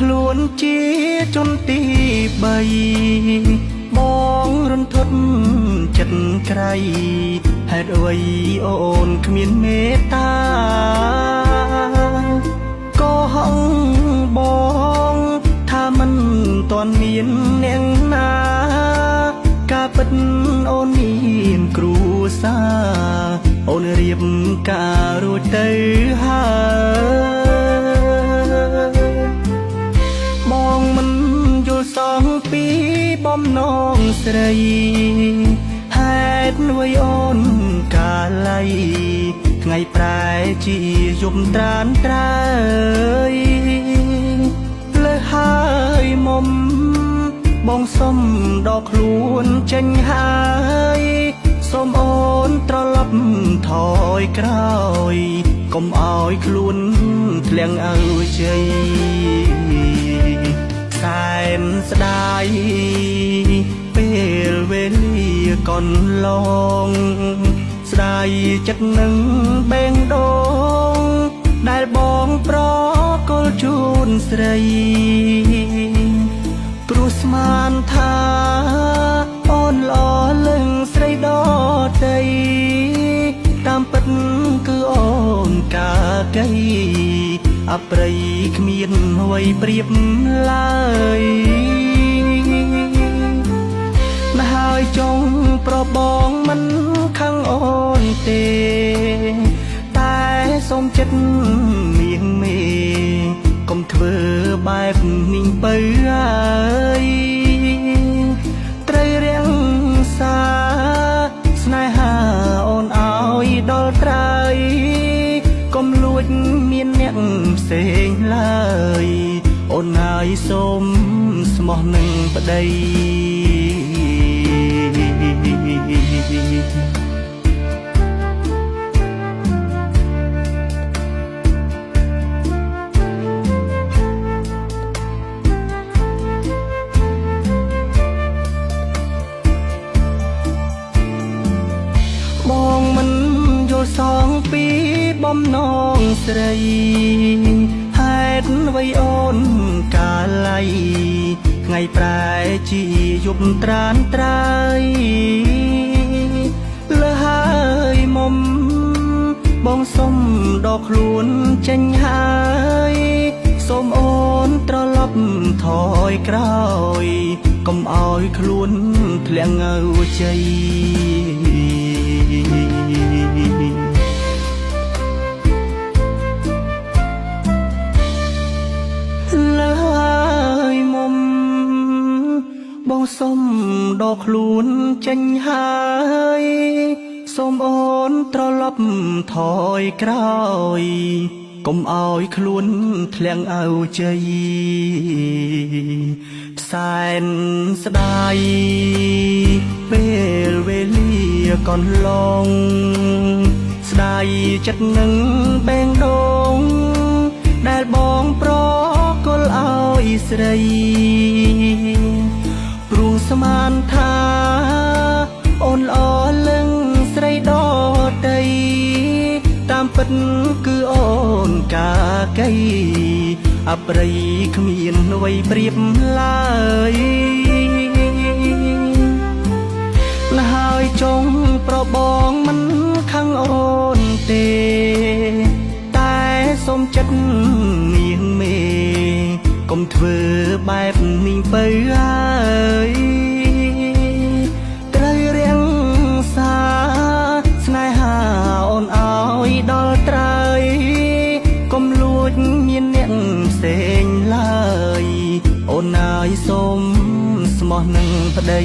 ខ្លួនជាចន្ទីបីបងរន្ធត់ចិត្តក្រៃហេតុអ្វីអូនគ្មានមេត្តាក៏ហងបងថាមិនទាន់មានអ្នកណាការពិតអូនមានគ្រួសារអូនរៀបការរួចទៅហើយបងមិនយល់សងពីបំណងស្រីហេតុអ្វីអូនកាល័យថ្ងៃប្រែជាយប់ត្រានត្រើយលើហើយមុំបងសុំដកខ្លួនចេញហើយសូមអូនត្រឡប់ថយក្រោយកុំឲ្យខ្លួនធ្លាក់អើជ័យសែនស្ដាយពេលវេលាកន្លងស្ដាយចិត្តនឹងបេងដូងដែលបងប្រគល់ជូនស្រីព្រោះស្មានថាអូនល្អលឹងស្រីដតីតាមពិតគឺអូនកាកៃអប្រិយគ្មានអ្វីប្រៀបឡើយណាហើយចង់ប្របងមិនខឹងអូនទេតែសូមចិត្តនាងមេកុំធ្វើបែបនេះបើអើយត្រូវរាំងសាស្នេហាអូនឲ្យដល់ត្រើយកុំលួចមានអ្នកផ្សេងឡើយអូនហើយសូមស្មោះនឹងប្តីបងមិនយល់សងពីបំណងស្រីហេតុអ្វីអូនកាល័យថ្ងៃប្រែជាយប់ត្រានត្រើយលើហើយមុំបងសុំដកខ្លួនចេញហើយសូមអូនត្រឡប់ថយក្រោយកុំឲ្យខ្លួនធ្លាក់ងើជ័យលើហើយមុំបងសុំដកខ្លួនចេញហើយសូមអូនត្រឡប់ថយក្រោយកុំឲ្យខ្លួនធ្លាក់អើជ័យសែនស្ដាយពេលវេលាកន្លងស្ដាយចិត្តនឹងបេងដូងដែលបងប្រគល់ឲ្យស្រីព្រោះស្មានថាអូនល្អលឹងស្រីដតីតាមពិតគឺអូនកាកៃអប្រិយគ្មានអ្វីប្រៀបឡើយណាហើយចង់ប្របងមិនខឹងអូនទេតែសូមចិត្តនាងមេកុំធ្វើបែបនេះបើអើយត្រូវរាំងសាស្នេហាអូនឲ្យដល់ត្រើយកុំលួចមានអ្នកផ្សេងឡើយអូនហើយសូមស្មោះនឹងប្តី